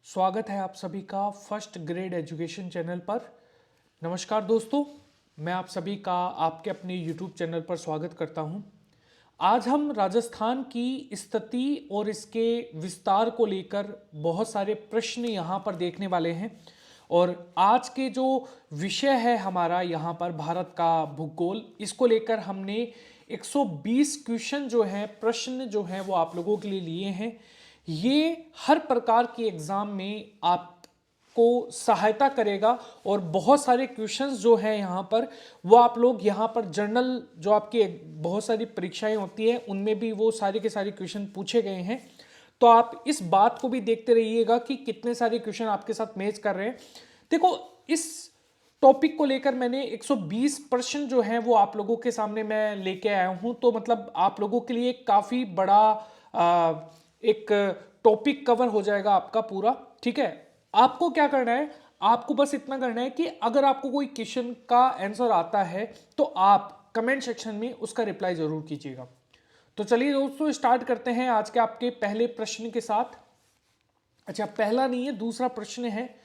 स्वागत है आप सभी का फर्स्ट ग्रेड एजुकेशन चैनल पर। नमस्कार दोस्तों, मैं आप सभी का आपके अपने यूट्यूब चैनल पर स्वागत करता हूं। आज हम राजस्थान की स्थिति और इसके विस्तार को लेकर बहुत सारे प्रश्न यहां पर देखने वाले हैं। और आज के जो विषय है हमारा यहाँ पर भारत का भूगोल, इसको लेकर हमने 120 क्वेश्चन जो हैं, प्रश्न जो हैं वो आप लोगों के लिए लिए हैं। ये हर प्रकार की एग्जाम में आपको सहायता करेगा और बहुत सारे क्वेश्चंस जो हैं यहाँ पर वो आप लोग यहाँ पर जर्नल जो आपकी बहुत सारी परीक्षाएं होती हैं उनमें भी वो सारे के सारे क्वेश्चन पूछे गए हैं। तो आप इस बात को भी देखते रहिएगा कि कितने सारे क्वेश्चन आपके साथ मैच कर रहे हैं। देखो, इस टॉपिक को लेकर मैंने 120 प्रश्न जो हैं वो आप लोगों के सामने मैं लेके आया हूं। तो मतलब आप लोगों के लिए काफी बड़ा एक टॉपिक कवर हो जाएगा आपका पूरा। ठीक है, आपको क्या करना है, आपको बस इतना करना है कि अगर आपको कोई क्वेश्चन का आंसर आता है तो आप कमेंट सेक्शन में उसका रिप्लाई जरूर कीजिएगा। तो चलिए दोस्तों, स्टार्ट करते हैं आज के आपके पहले प्रश्न के साथ। अच्छा, पहला नहीं है, दूसरा प्रश्न है।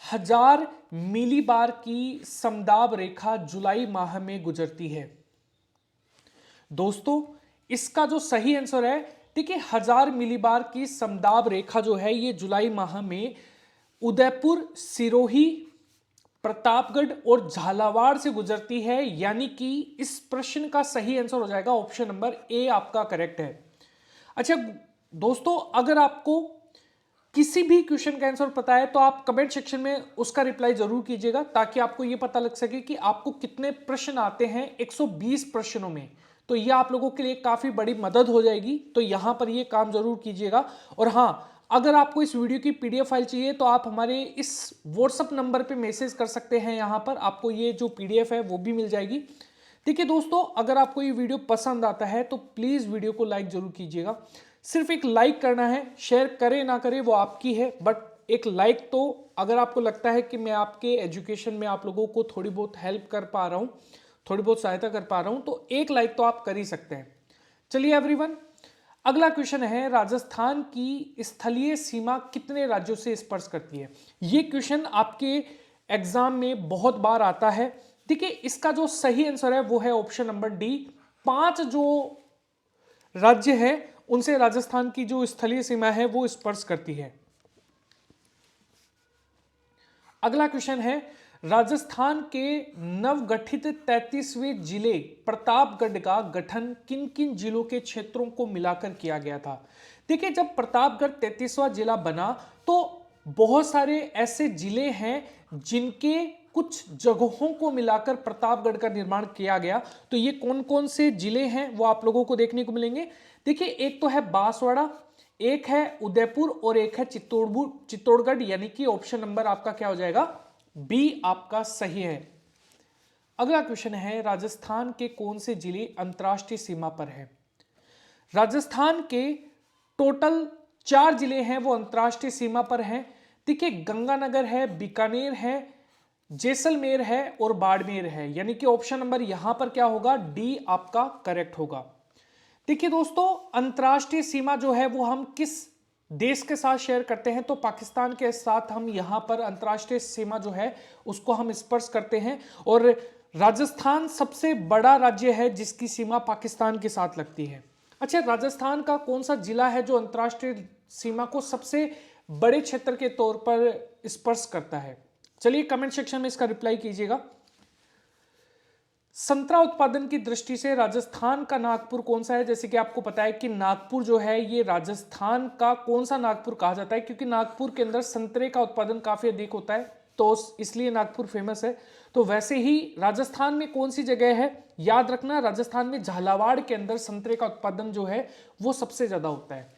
1000 मिलीबार की समदाब रेखा जुलाई माह में गुजरती है। दोस्तों, इसका जो सही आंसर है, देखिए 1000 मिलीबार की समदाब रेखा जो है ये जुलाई माह में उदयपुर, सिरोही, प्रतापगढ़ और झालावाड़ से गुजरती है। यानी कि इस प्रश्न का सही आंसर हो जाएगा ऑप्शन नंबर ए, आपका करेक्ट है। अच्छा दोस्तों, अगर आपको किसी भी क्वेश्चन का आंसर पता है तो आप कमेंट सेक्शन में उसका रिप्लाई जरूर कीजिएगा, ताकि आपको यह पता लग सके कि आपको कितने प्रश्न आते हैं 120 प्रश्नों में। तो यह आप लोगों के लिए काफी बड़ी मदद हो जाएगी। तो यहां पर यह काम जरूर कीजिएगा। और हां, अगर आपको इस वीडियो की पीडीएफ फाइल चाहिए तो आप हमारे इस व्हाट्सएप नंबर पे मैसेज कर सकते हैं। यहां पर आपको ये जो पीडीएफ है वो भी मिल जाएगी। देखिए दोस्तों, अगर आपको ये वीडियो पसंद आता है तो प्लीज वीडियो को लाइक जरूर कीजिएगा। सिर्फ एक लाइक करना है, शेयर करे ना करे वो आपकी है, बट एक लाइक तो, अगर आपको लगता है कि मैं आपके एजुकेशन में आप लोगों को थोड़ी बहुत हेल्प कर पा रहा हूं, थोड़ी बहुत सहायता कर पा रहा हूं, तो एक लाइक तो आप कर ही सकते हैं। चलिए एवरीवन, अगला क्वेश्चन है, राजस्थान की स्थलीय सीमा कितने राज्यों से स्पर्श करती है। यह क्वेश्चन आपके एग्जाम में बहुत बार आता है। देखिए, इसका जो सही आंसर है वो है ऑप्शन नंबर डी। 5 जो राज्य है उनसे राजस्थान की जो स्थलीय सीमा है वो स्पर्श करती है। अगला क्वेश्चन है, राजस्थान के नवगठित 33वें जिले प्रतापगढ़ का गठन किन किन जिलों के क्षेत्रों को मिलाकर किया गया था। देखिए, जब प्रतापगढ़ 33वां जिला बना तो बहुत सारे ऐसे जिले हैं जिनके कुछ जगहों को मिलाकर प्रतापगढ़ का निर्माण किया गया। तो ये कौन कौन से जिले हैं वो आप लोगों को देखने को मिलेंगे। देखिए, एक तो है बांसवाड़ा, एक है उदयपुर और एक है चित्तौड़गढ़। यानी कि ऑप्शन नंबर आपका क्या हो जाएगा, बी आपका सही है। अगला क्वेश्चन है, राजस्थान के कौन से जिले अंतरराष्ट्रीय सीमा पर है। राजस्थान के टोटल 4 जिले हैं वो अंतरराष्ट्रीय सीमा पर हैं। देखिए, गंगानगर है, बीकानेर है, जैसलमेर है और बाड़मेर है। यानी कि ऑप्शन नंबर यहां पर क्या होगा, डी आपका करेक्ट होगा। देखिए दोस्तों, अंतरराष्ट्रीय सीमा जो है वो हम किस देश के साथ शेयर करते हैं, तो पाकिस्तान के साथ हम यहां पर अंतरराष्ट्रीय सीमा जो है उसको हम स्पर्श करते हैं। और राजस्थान सबसे बड़ा राज्य है जिसकी सीमा पाकिस्तान के साथ लगती है। अच्छा, राजस्थान का कौन सा जिला है जो अंतरराष्ट्रीय सीमा को सबसे बड़े क्षेत्र के तौर पर स्पर्श करता है। चलिए कमेंट सेक्शन में इसका रिप्लाई कीजिएगा। संतरा उत्पादन की दृष्टि से राजस्थान का नागपुर कौन सा है। जैसे कि आपको पता है कि नागपुर जो है ये राजस्थान का कौन सा नागपुर कहा जाता है, क्योंकि नागपुर के अंदर संतरे का उत्पादन काफी अधिक होता है, तो इसलिए नागपुर फेमस है। तो वैसे ही राजस्थान में कौन सी जगह है, याद रखना, राजस्थान में झालावाड़ के अंदर संतरे का उत्पादन जो है वो सबसे ज्यादा होता है।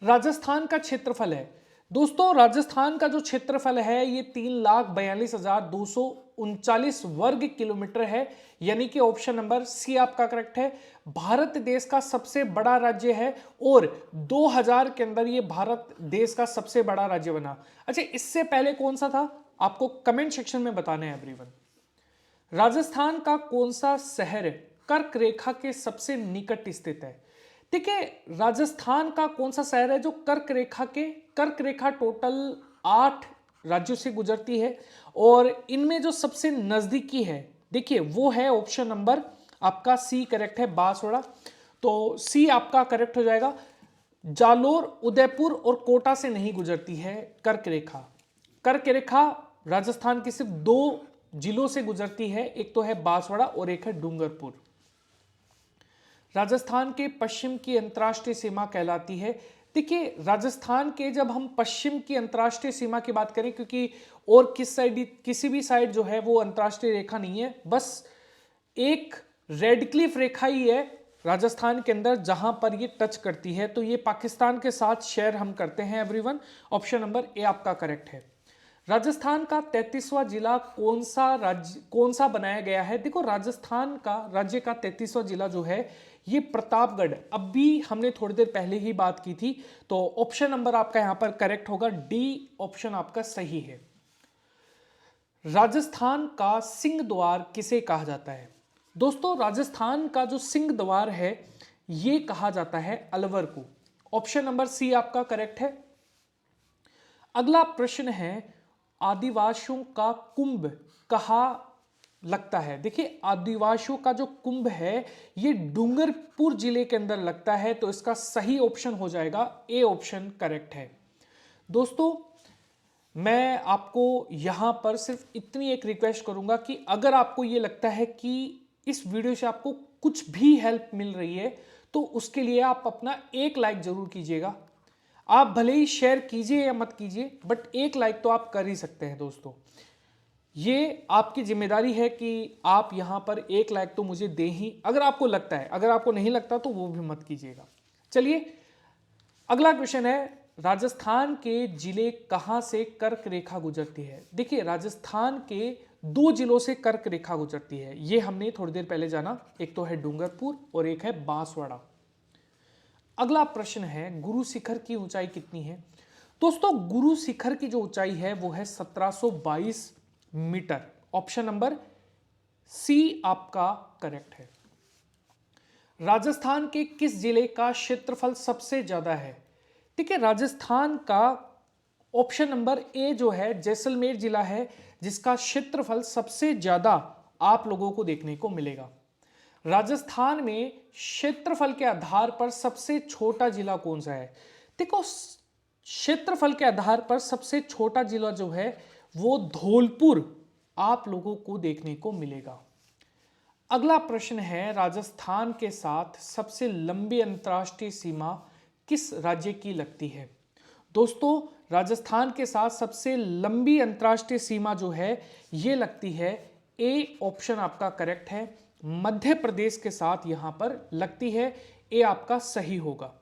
राजस्थान का क्षेत्रफल है, दोस्तों राजस्थान का जो क्षेत्रफल है ये 3,42,239 वर्ग किलोमीटर है। यानी कि ऑप्शन नंबर सी आपका करेक्ट है। भारत देश का सबसे बड़ा राज्य है और 2000 के अंदर ये भारत देश का सबसे बड़ा राज्य बना। अच्छा, इससे पहले कौन सा था आपको कमेंट सेक्शन में बताना है एवरीवन। राजस्थान का कौन सा शहर कर्क रेखा के सबसे निकट स्थित है। देखिए, राजस्थान का कौन सा शहर है जो कर्क रेखा टोटल 8 राज्यों से गुजरती है, और इनमें जो सबसे नजदीकी है, देखिए वो है ऑप्शन नंबर आपका सी करेक्ट है, बांसवाड़ा। तो सी आपका करेक्ट हो जाएगा। जालोर, उदयपुर और कोटा से नहीं गुजरती है कर्क रेखा। कर्क रेखा राजस्थान के सिर्फ 2 जिलों से गुजरती है, एक तो है बांसवाड़ा और एक है डूंगरपुर। राजस्थान के पश्चिम की अंतर्राष्ट्रीय सीमा कहलाती है। देखिए, राजस्थान के जब हम पश्चिम की अंतर्राष्ट्रीय सीमा की बात करें, क्योंकि और किसी भी साइड जो है वो अंतर्राष्ट्रीय रेखा नहीं है, बस एक रेड क्लिफ रेखा ही है राजस्थान के अंदर जहां पर ये टच करती है, तो ये पाकिस्तान के साथ शेयर हम करते हैं एवरीवन। ऑप्शन नंबर ए आपका करेक्ट है। राजस्थान का 33वां जिला कौन सा बनाया गया है? देखो, राजस्थान का राज्य का 33वां जिला जो है ये प्रतापगढ़, अभी हमने थोड़ी देर पहले ही बात की थी, तो ऑप्शन नंबर आपका यहां पर करेक्ट होगा, डी ऑप्शन आपका सही है। राजस्थान का सिंह द्वार किसे कहा जाता है? दोस्तों, राजस्थान का जो सिंह द्वार है ये कहा जाता है अलवर को। ऑप्शन नंबर सी आपका करेक्ट है। अगला प्रश्न है, आदिवासियों का कुंभ कहाँ लगता है? देखिए, आदिवासियों का जो कुंभ है ये डूंगरपुर जिले के अंदर लगता है, तो इसका सही ऑप्शन हो जाएगा ए ऑप्शन करेक्ट है। दोस्तों, मैं आपको यहां पर सिर्फ इतनी एक रिक्वेस्ट करूंगा कि अगर आपको ये लगता है कि इस वीडियो से आपको कुछ भी हेल्प मिल रही है, तो उसके लिए आप अपना एक लाइक जरूर कीजिएगा। आप भले ही शेयर कीजिए या मत कीजिए, बट एक लाइक तो आप कर ही सकते हैं दोस्तों। ये आपकी जिम्मेदारी है कि आप यहां पर एक लाइक तो मुझे दें ही, अगर आपको लगता है। अगर आपको नहीं लगता तो वो भी मत कीजिएगा। चलिए, अगला क्वेश्चन है, राजस्थान के जिले कहां से कर्क रेखा गुजरती है? देखिए, राजस्थान के 2 जिलों से कर्क रेखा गुजरती है, ये हमने थोड़ी देर पहले जाना, एक तो है डूंगरपुर और एक है बांसवाड़ा। अगला प्रश्न है, गुरु शिखर की ऊंचाई कितनी है? दोस्तों, गुरु शिखर की जो ऊंचाई है वो है 1722 मीटर। ऑप्शन नंबर सी आपका करेक्ट है। राजस्थान के किस जिले का क्षेत्रफल सबसे ज्यादा है? ठीक है, राजस्थान का ऑप्शन नंबर ए जो है जैसलमेर जिला है, जिसका क्षेत्रफल सबसे ज्यादा आप लोगों को देखने को मिलेगा। राजस्थान में क्षेत्रफल के आधार पर सबसे छोटा जिला कौन सा है? देखो, क्षेत्रफल के आधार पर सबसे छोटा जिला जो है वो धौलपुर आप लोगों को देखने को मिलेगा। अगला प्रश्न है, राजस्थान के साथ सबसे लंबी अंतर्राष्ट्रीय सीमा किस राज्य की लगती है? दोस्तों, राजस्थान के साथ सबसे लंबी अंतर्राष्ट्रीय सीमा जो है ये लगती है, ए ऑप्शन आपका करेक्ट है, मध्य प्रदेश के साथ यहां पर लगती है, ए आपका सही होगा।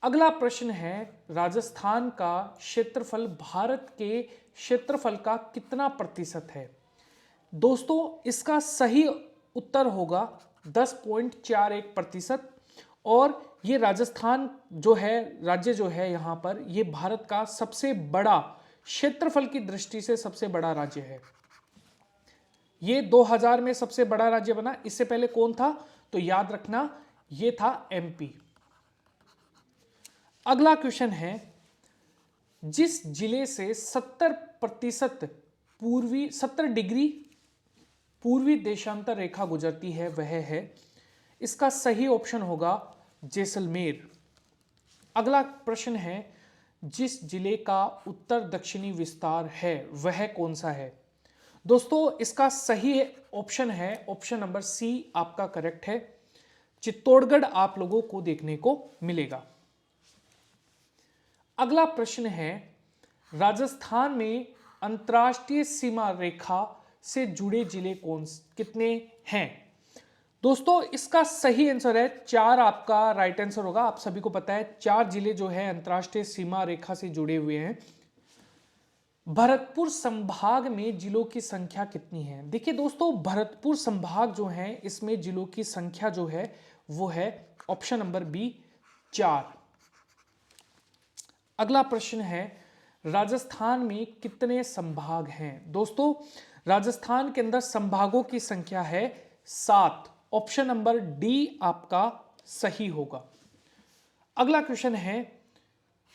अगला प्रश्न है, राजस्थान का क्षेत्रफल भारत के क्षेत्रफल का कितना प्रतिशत है? दोस्तों, इसका सही उत्तर होगा 10.41%, और ये राजस्थान जो है राज्य जो है यहाँ पर ये भारत का सबसे बड़ा क्षेत्रफल की दृष्टि से सबसे बड़ा राज्य है। ये 2000 में सबसे बड़ा राज्य बना, इससे पहले कौन था? तो याद रखना, ये था एमपी। अगला क्वेश्चन है, जिस जिले से 70% 70 डिग्री पूर्वी देशांतर रेखा गुजरती है वह है, इसका सही ऑप्शन होगा जैसलमेर। अगला प्रश्न है, जिस जिले का उत्तर दक्षिणी विस्तार है वह कौन सा है? दोस्तों, इसका सही ऑप्शन है ऑप्शन नंबर सी आपका करेक्ट है, चित्तौड़गढ़ आप लोगों को देखने को मिलेगा। अगला प्रश्न है, राजस्थान में अंतर्राष्ट्रीय सीमा रेखा से जुड़े जिले कितने हैं? दोस्तों, इसका सही आंसर है 4 आपका राइट आंसर होगा। आप सभी को पता है 4 जिले जो है अंतर्राष्ट्रीय सीमा रेखा से जुड़े हुए हैं। भरतपुर संभाग में जिलों की संख्या कितनी है? देखिए दोस्तों, भरतपुर संभाग जो है इसमें जिलों की संख्या जो है वो है ऑप्शन नंबर बी 4। अगला प्रश्न है, राजस्थान में कितने संभाग हैं? दोस्तों, राजस्थान के अंदर संभागों की संख्या है 7। ऑप्शन नंबर डी आपका सही होगा। अगला क्वेश्चन है,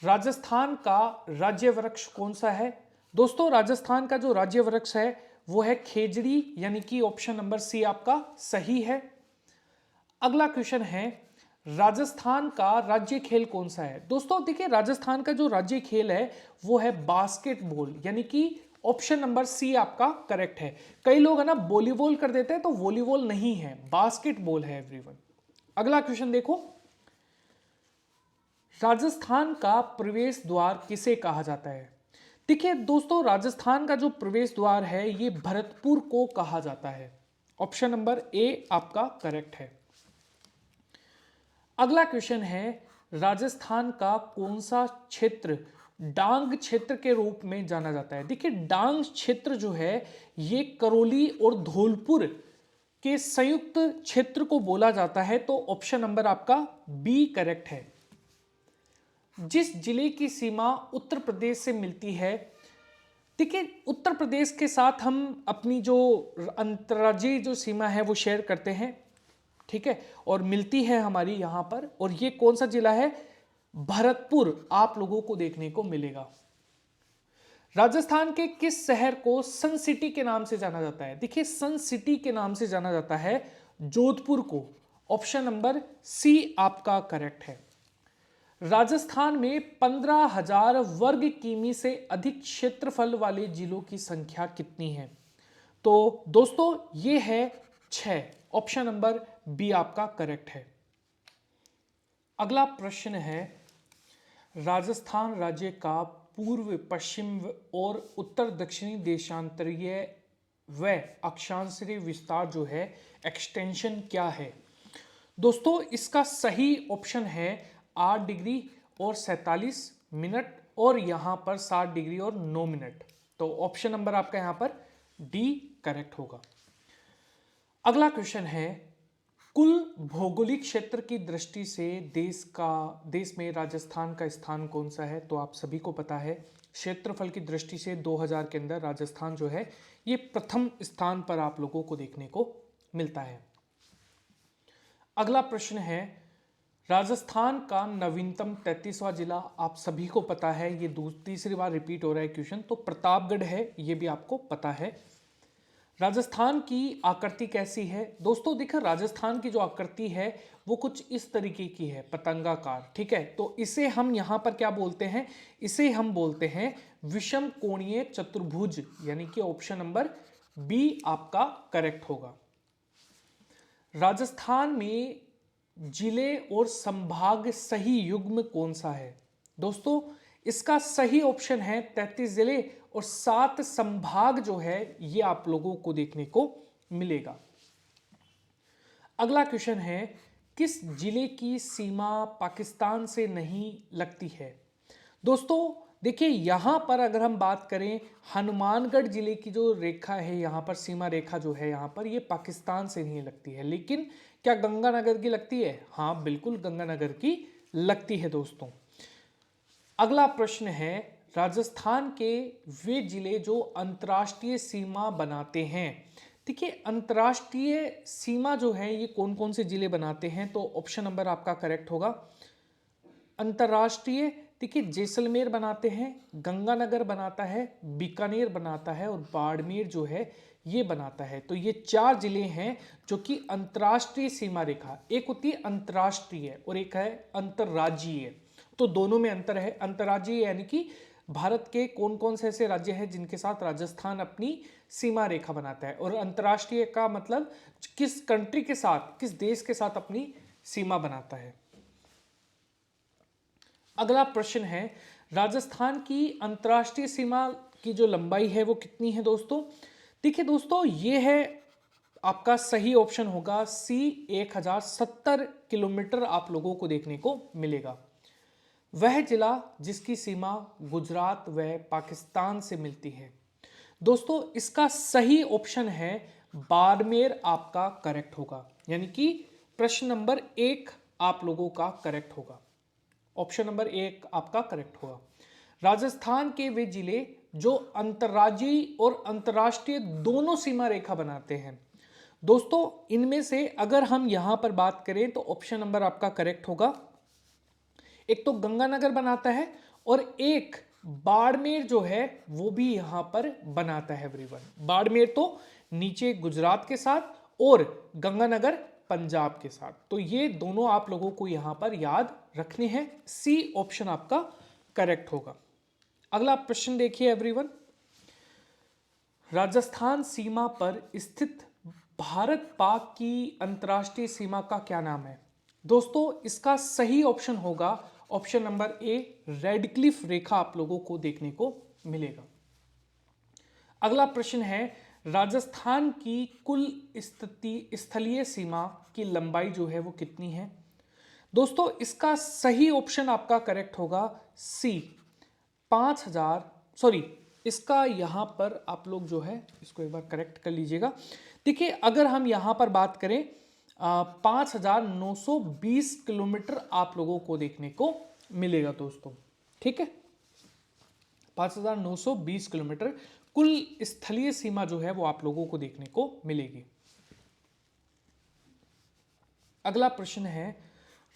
राजस्थान का राज्य वृक्ष कौन सा है? दोस्तों राजस्थान का जो राज्य वृक्ष है वो है खेजड़ी, यानी कि ऑप्शन नंबर सी आपका सही है। अगला क्वेश्चन है, राजस्थान का राज्य खेल कौन सा है? दोस्तों देखिए राजस्थान का जो राज्य खेल है वो है बास्केटबॉल, यानी कि ऑप्शन नंबर सी आपका करेक्ट है। कई लोग है ना वॉलीबॉल कर देते हैं, तो वॉलीबॉल नहीं है, बास्केटबॉल है एवरीवन। अगला क्वेश्चन देखो, राजस्थान का प्रवेश द्वार किसे कहा जाता है? देखिए दोस्तों राजस्थान का जो प्रवेश द्वार है ये भरतपुर को कहा जाता है। ऑप्शन नंबर ए आपका करेक्ट है। अगला क्वेश्चन है, राजस्थान का कौन सा क्षेत्र डांग क्षेत्र के रूप में जाना जाता है? देखिए डांग क्षेत्र जो है ये करौली और धौलपुर के संयुक्त क्षेत्र को बोला जाता है, तो ऑप्शन नंबर आपका बी करेक्ट है। जिस जिले की सीमा उत्तर प्रदेश से मिलती है, देखिए उत्तर प्रदेश के साथ हम अपनी जो अंतर्राज्यीय जो सीमा है वो शेयर करते हैं, ठीक है, और मिलती है हमारी यहां पर, और ये कौन सा जिला है? भरतपुर आप लोगों को देखने को मिलेगा। राजस्थान के किस शहर को सन सिटी के नाम से जाना जाता है? देखिए सन सिटी के नाम से जाना जाता है जोधपुर को। ऑप्शन नंबर सी आपका करेक्ट है। राजस्थान में 15,000 वर्ग किमी से अधिक क्षेत्रफल वाले जिलों की संख्या कितनी है? तो दोस्तों ये है 6, ऑप्शन नंबर बी आपका करेक्ट है। अगला प्रश्न है, राजस्थान राज्य का पूर्व पश्चिम और उत्तर दक्षिणी देशांतरीय व अक्षांशीय विस्तार जो है एक्सटेंशन क्या है? दोस्तों इसका सही ऑप्शन है 8 डिग्री और 47 मिनट, और यहां पर 7 डिग्री और 9 मिनट। तो ऑप्शन नंबर आपका यहां पर डी करेक्ट होगा। अगला क्वेश्चन है, कुल भौगोलिक क्षेत्र की दृष्टि से देश में राजस्थान का स्थान कौन सा है? तो आप सभी को पता है क्षेत्रफल की दृष्टि से 2000 के अंदर राजस्थान जो है ये प्रथम स्थान पर आप लोगों को देखने को मिलता है। अगला प्रश्न है, राजस्थान का नवीनतम 33वां जिला आप सभी को पता है, ये तीसरी बार रिपीट हो रहा है क्वेश्चन, तो प्रतापगढ़ है, ये भी आपको पता है। राजस्थान की आकृति कैसी है? दोस्तों देखिए राजस्थान की जो आकृति है वो कुछ इस तरीके की है, पतंगाकार, ठीक है। तो इसे हम यहाँ पर क्या बोलते हैं? इसे हम बोलते हैं विषम कोणीय चतुर्भुज, यानी कि ऑप्शन नंबर बी आपका करेक्ट होगा। राजस्थान में जिले और संभाग सही युग्म कौन सा है? दोस्तों इसका सही ऑप्शन है 33 जिले और 7 संभाग जो है ये आप लोगों को देखने को मिलेगा। अगला क्वेश्चन है, किस जिले की सीमा पाकिस्तान से नहीं लगती है? दोस्तों देखिए यहां पर अगर हम बात करें हनुमानगढ़ जिले की जो रेखा है, यहां पर सीमा रेखा जो है यहां पर ये पाकिस्तान से नहीं लगती है, लेकिन क्या गंगानगर की लगती है? हाँ बिल्कुल गंगानगर की लगती है दोस्तों। अगला प्रश्न है, राजस्थान के वे जिले जो अंतर्राष्ट्रीय सीमा बनाते हैं। देखिए अंतर्राष्ट्रीय सीमा जो है ये कौन कौन से जिले बनाते हैं? तो ऑप्शन नंबर आपका करेक्ट होगा। अंतर्राष्ट्रीय देखिए जैसलमेर बनाते हैं, गंगानगर बनाता है, बीकानेर बनाता है और बाड़मेर जो है ये बनाता है। तो ये 4 जिले हैं जो कि अंतर्राष्ट्रीय सीमा रेखा, एक होती है अंतर्राष्ट्रीय और एक है अंतर्राज्यीय, तो दोनों में अंतर है। अंतर्राज्यीय यानी कि भारत के कौन कौन से ऐसे राज्य हैं जिनके साथ राजस्थान अपनी सीमा रेखा बनाता है, और अंतर्राष्ट्रीय का मतलब किस कंट्री के साथ, किस देश के साथ अपनी सीमा बनाता है। अगला प्रश्न है, राजस्थान की अंतर्राष्ट्रीय सीमा की जो लंबाई है वो कितनी है दोस्तों? देखिए दोस्तों ये है आपका सही ऑप्शन होगा सी, 1070 किलोमीटर आप लोगों को देखने को मिलेगा। वह जिला जिसकी सीमा गुजरात व पाकिस्तान से मिलती है। दोस्तों इसका सही ऑप्शन है बाड़मेर आपका करेक्ट होगा, यानी कि प्रश्न नंबर 1 आप लोगों का करेक्ट होगा, ऑप्शन नंबर 1 आपका करेक्ट होगा। राजस्थान के वे जिले जो अंतर्राज्यीय और अंतर्राष्ट्रीय दोनों सीमा रेखा बनाते हैं दोस्तों इनमें से अगर हम यहां पर बात करें तो ऑप्शन नंबर आपका करेक्ट होगा। एक तो गंगानगर बनाता है और एक बाड़मेर जो है वो भी यहां पर बनाता है एवरीवन। बाड़मेर तो नीचे गुजरात के साथ और गंगानगर पंजाब के साथ। तो ये दोनों आप लोगों को यहां पर याद रखने हैं। सी ऑप्शन आपका करेक्ट होगा। अगला प्रश्न देखिए एवरीवन, राजस्थान सीमा पर स्थित भारत पाक की अंतर्राष्ट्रीय सीमा का क्या नाम है? दोस्तों इसका सही ऑप्शन होगा ऑप्शन नंबर ए, रेडक्लिफ रेखा आप लोगों को देखने को मिलेगा। अगला प्रश्न है, राजस्थान की कुल स्थलीय सीमा की लंबाई जो है वो कितनी है? दोस्तों इसका सही ऑप्शन आपका करेक्ट होगा सी, 5000, सॉरी इसका यहां पर आप लोग जो है इसको एक बार करेक्ट कर लीजिएगा। देखिए अगर हम यहां पर बात करें 5920 किलोमीटर आप लोगों को देखने को मिलेगा दोस्तों, ठीक है। 5920 किलोमीटर कुल स्थलीय सीमा जो है वो आप लोगों को देखने को मिलेगी। अगला प्रश्न है,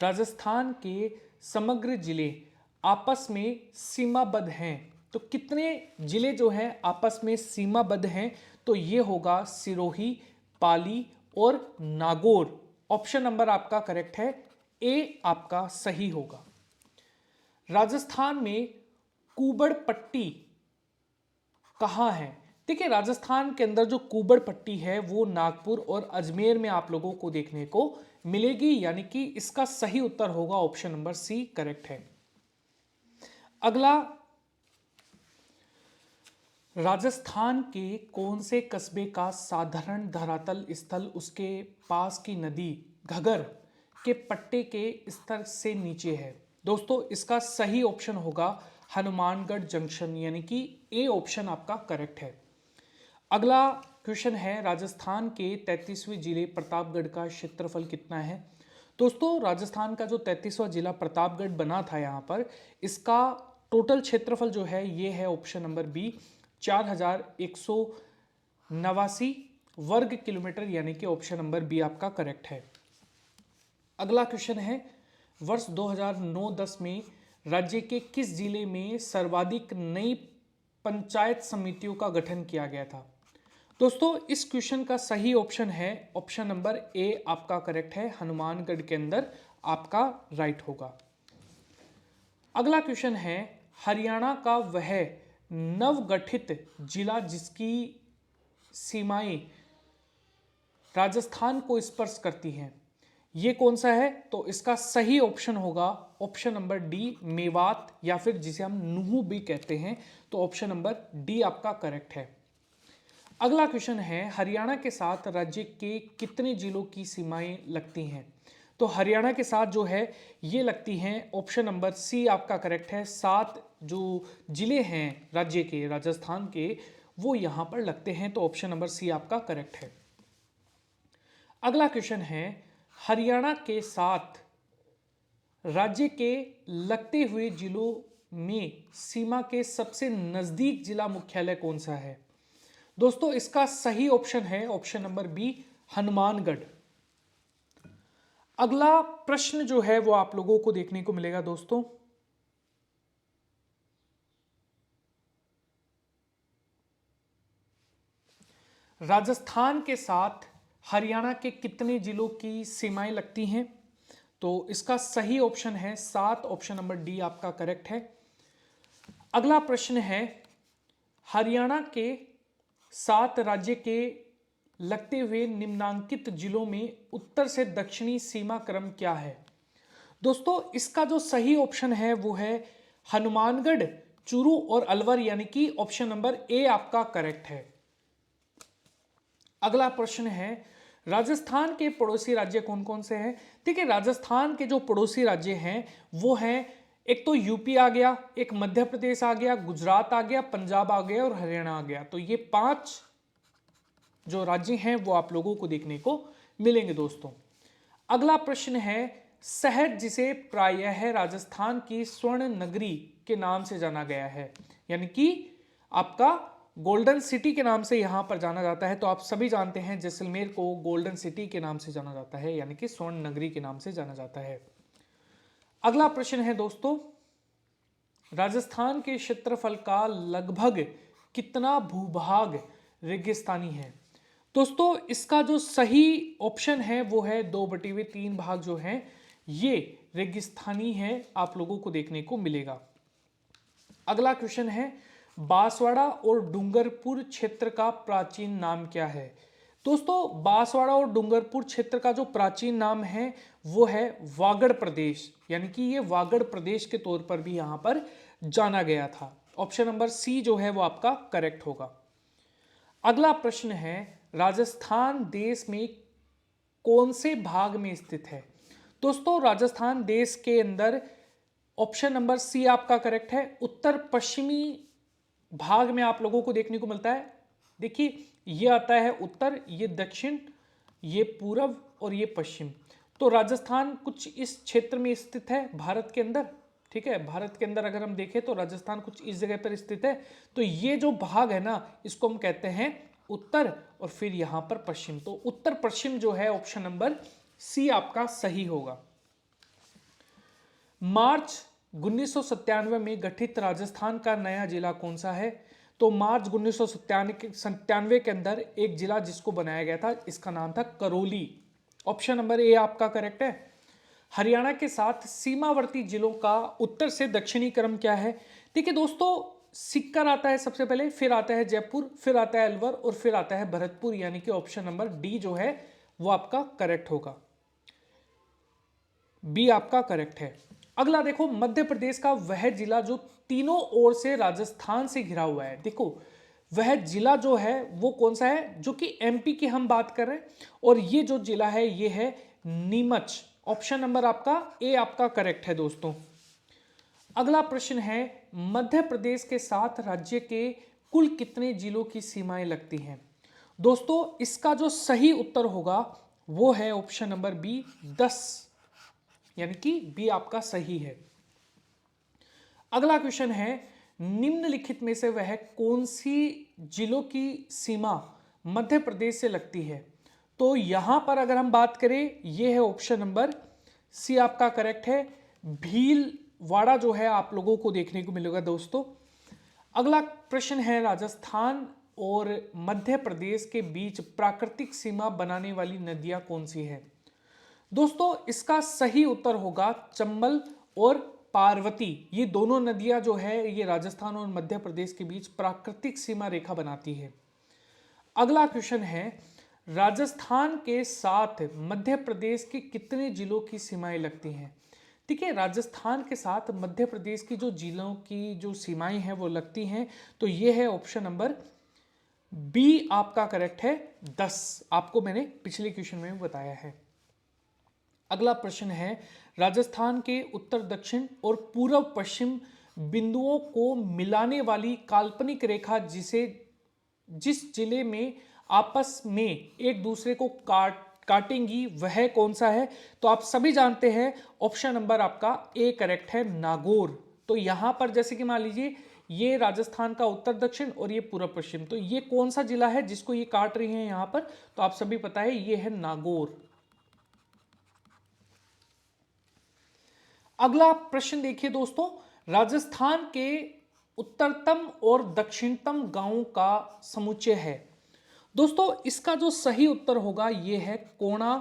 राजस्थान के समग्र जिले आपस में सीमाबद्ध हैं, तो कितने जिले जो हैं आपस में सीमाबद्ध हैं? तो ये होगा सिरोही, पाली और नागौर। ऑप्शन नंबर आपका करेक्ट है, ए आपका सही होगा। राजस्थान में कुबड़ पट्टी कहाँ है? देखिए राजस्थान के अंदर जो कुबड़ पट्टी है वो नागपुर और अजमेर में आप लोगों को देखने को मिलेगी, यानी कि इसका सही उत्तर होगा ऑप्शन नंबर सी करेक्ट है। अगला, राजस्थान के कौन से कस्बे का साधारण धरातल स्थल उसके पास की नदी घगर के पट्टे के स्तर से नीचे है? दोस्तों इसका सही ऑप्शन होगा हनुमानगढ़ जंक्शन, यानी कि ए ऑप्शन आपका करेक्ट है। अगला क्वेश्चन है, राजस्थान के 33वें जिले प्रतापगढ़ का क्षेत्रफल कितना है? दोस्तों राजस्थान का जो 33वां जिला प्रतापगढ़ बना था यहाँ पर, इसका टोटल क्षेत्रफल जो है ये है ऑप्शन नंबर बी, 4189 वर्ग किलोमीटर, यानी कि ऑप्शन नंबर बी आपका करेक्ट है। अगला क्वेश्चन है, वर्ष 2009-10 में राज्य के किस जिले में सर्वाधिक नई पंचायत समितियों का गठन किया गया था? दोस्तों इस क्वेश्चन का सही ऑप्शन है ऑप्शन नंबर ए आपका करेक्ट है, हनुमानगढ़ के अंदर आपका राइट होगा। अगला क्वेश्चन है, हरियाणा का वह नवगठित जिला जिसकी सीमाएं राजस्थान को स्पर्श करती हैं, ये कौन सा है? तो इसका सही ऑप्शन होगा ऑप्शन नंबर डी, मेवात, या फिर जिसे हम नुहू भी कहते हैं, तो ऑप्शन नंबर डी आपका करेक्ट है। अगला क्वेश्चन है, हरियाणा के साथ राज्य के कितने जिलों की सीमाएं लगती हैं? तो हरियाणा के साथ जो है ये लगती हैं, ऑप्शन नंबर सी आपका करेक्ट है, 7 जो जिले हैं राज्य के, राजस्थान के, वो यहां पर लगते हैं, तो ऑप्शन नंबर सी आपका करेक्ट है। अगला क्वेश्चन है, हरियाणा के साथ राज्य के लगते हुए जिलों में सीमा के सबसे नजदीक जिला मुख्यालय कौन सा है? दोस्तों इसका सही ऑप्शन है ऑप्शन नंबर बी, हनुमानगढ़। अगला प्रश्न जो है वो आप लोगों को देखने को मिलेगा दोस्तों, राजस्थान के साथ हरियाणा के कितने जिलों की सीमाएं लगती हैं? तो इसका सही ऑप्शन है 7, ऑप्शन नंबर डी आपका करेक्ट है। अगला प्रश्न है, हरियाणा के 7 राज्य के लगते हुए निम्नांकित जिलों में उत्तर से दक्षिणी सीमा क्रम क्या है? दोस्तों इसका जो सही ऑप्शन है वो है हनुमानगढ़, चूरू और अलवर, यानी कि ऑप्शन नंबर ए आपका करेक्ट है। अगला प्रश्न है, राजस्थान के पड़ोसी राज्य कौन कौन से हैं? देखिए राजस्थान के जो पड़ोसी राज्य हैं वो हैं, एक तो यूपी आ गया, एक मध्य प्रदेश आ गया, गुजरात आ गया, पंजाब आ गया और हरियाणा आ गया। तो ये 5 जो राज्य हैं वो आप लोगों को देखने को मिलेंगे दोस्तों। अगला प्रश्न है, शहर जिसे प्रायः राजस्थान की स्वर्ण नगरी के नाम से जाना गया है, यानी कि आपका गोल्डन सिटी के नाम से यहाँ पर जाना जाता है। तो आप सभी जानते हैं जैसलमेर को गोल्डन सिटी के नाम से जाना जाता है, यानी कि स्वर्ण नगरी के नाम से जाना जाता है। अगला प्रश्न है दोस्तों, राजस्थान के क्षेत्रफल का लगभग कितना भूभाग रेगिस्तानी है? दोस्तों इसका जो सही ऑप्शन है वो है 2/3 भाग जो है ये रेगिस्तानी है, आप लोगों को देखने को मिलेगा। अगला क्वेश्चन है, बांसवाड़ा और डूंगरपुर क्षेत्र का प्राचीन नाम क्या है? दोस्तों बांसवाड़ा और डूंगरपुर क्षेत्र का जो प्राचीन नाम है वो है वागड़ प्रदेश, यानी कि ये वागड़ प्रदेश के तौर पर भी यहां पर जाना गया था। ऑप्शन नंबर सी जो है वो आपका करेक्ट होगा। अगला प्रश्न है, राजस्थान देश में कौन से भाग में स्थित है? दोस्तों राजस्थान देश के अंदर ऑप्शन नंबर सी आपका करेक्ट है, उत्तर पश्चिमी भाग में आप लोगों को देखने को मिलता है। देखिए ये आता है उत्तर, ये दक्षिण, ये पूर्व और ये पश्चिम। तो राजस्थान कुछ इस क्षेत्र में स्थित है भारत के अंदर, ठीक है। भारत के अंदर अगर हम देखें तो राजस्थान कुछ इस जगह पर स्थित है। तो ये जो भाग है ना इसको हम कहते हैं उत्तर, और फिर यहां पर पश्चिम। तो उत्तर पश्चिम जो है ऑप्शन नंबर सी आपका सही होगा। मार्च 1997 में गठित राजस्थान का नया जिला कौन सा है? तो मार्च 1997 के अंदर एक जिला जिसको बनाया गया था इसका नाम था करौली। ऑप्शन नंबर ए आपका करेक्ट है। हरियाणा के साथ सीमावर्ती जिलों का उत्तर से दक्षिणी क्रम क्या है? देखिए दोस्तों सीकर आता है सबसे पहले, फिर आता है जयपुर, फिर आता है अलवर और फिर आता है भरतपुर, यानी कि ऑप्शन नंबर डी जो है वो आपका करेक्ट होगा। बी आपका करेक्ट है। अगला देखो, मध्य प्रदेश का वह जिला जो तीनों ओर से राजस्थान से घिरा हुआ है, देखो वह जिला जो है वो कौन सा है? जो कि एमपी की हम बात कर रहे हैं, और ये जो जिला है ये है नीमच। ऑप्शन नंबर आपका ए आपका करेक्ट है दोस्तों। अगला प्रश्न है, मध्य प्रदेश के साथ राज्य के कुल कितने जिलों की सीमाएं लगती हैं? दोस्तों इसका जो सही उत्तर होगा वो है ऑप्शन नंबर बी 10, यानी कि बी आपका सही है। अगला क्वेश्चन है, निम्नलिखित में से वह कौन सी जिलों की सीमा मध्य प्रदेश से लगती है? तो यहां पर अगर हम बात करें ये है ऑप्शन नंबर सी आपका करेक्ट है, भीलवाड़ा जो है आप लोगों को देखने को मिलेगा दोस्तों। अगला प्रश्न है, राजस्थान और मध्य प्रदेश के बीच प्राकृतिक सीमा बनाने वाली नदियां कौन सी है? दोस्तों इसका सही उत्तर होगा चंबल और पार्वती। ये दोनों नदियां जो है ये राजस्थान और मध्य प्रदेश के बीच प्राकृतिक सीमा रेखा बनाती है। अगला क्वेश्चन है, राजस्थान के साथ मध्य प्रदेश के कितने जिलों की सीमाएं लगती हैं? ठीक है, राजस्थान के साथ मध्य प्रदेश की जो जिलों की जो सीमाएं हैं वो लगती हैं, तो ये है ऑप्शन नंबर बी आपका करेक्ट है 10। आपको मैंने पिछले क्वेश्चन में बताया है। अगला प्रश्न है, राजस्थान के उत्तर दक्षिण और पूर्व पश्चिम बिंदुओं को मिलाने वाली काल्पनिक रेखा जिस जिले में आपस में एक दूसरे को काटेंगी वह कौन सा है? तो आप सभी जानते हैं ऑप्शन नंबर आपका ए करेक्ट है, नागौर। तो यहां पर जैसे कि मान लीजिए ये राजस्थान का उत्तर दक्षिण और ये पूर्व पश्चिम, तो ये कौन सा जिला है जिसको ये काट रही है यहां पर? तो आप सभी पता है ये है नागौर। अगला प्रश्न देखिए दोस्तों, राजस्थान के उत्तरतम और दक्षिणतम गांवों का समुच्चय है। दोस्तों इसका जो सही उत्तर होगा ये है कोणा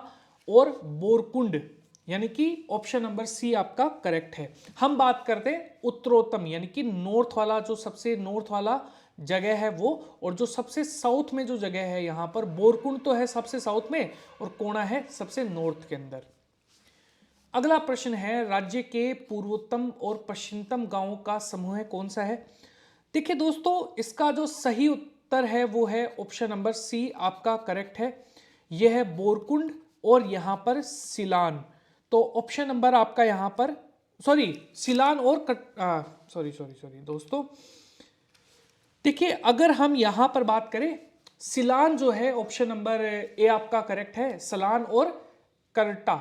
और बोरकुंड, यानी कि ऑप्शन नंबर सी आपका करेक्ट है। हम बात करते हैं उत्तरोत्तम, यानी कि नॉर्थ वाला, जो सबसे नॉर्थ वाला जगह है वो, और जो सबसे साउथ में जो जगह है यहां पर बोरकुंड तो है सबसे साउथ में और कोणा है सबसे नॉर्थ के अंदर। अगला प्रश्न है, राज्य के पूर्वोत्तम और पश्चिमतम गांवों का समूह कौन सा है? देखिए दोस्तों इसका जो सही उत्तर है वो है ऑप्शन नंबर सी आपका करेक्ट है, यह है बोरकुंड और यहां पर सिलान। तो ऑप्शन नंबर आपका यहां पर सिलान और दोस्तों देखिए अगर हम यहां पर बात करें सिलान जो है ऑप्शन नंबर ए आपका करेक्ट है, सलान और करटा।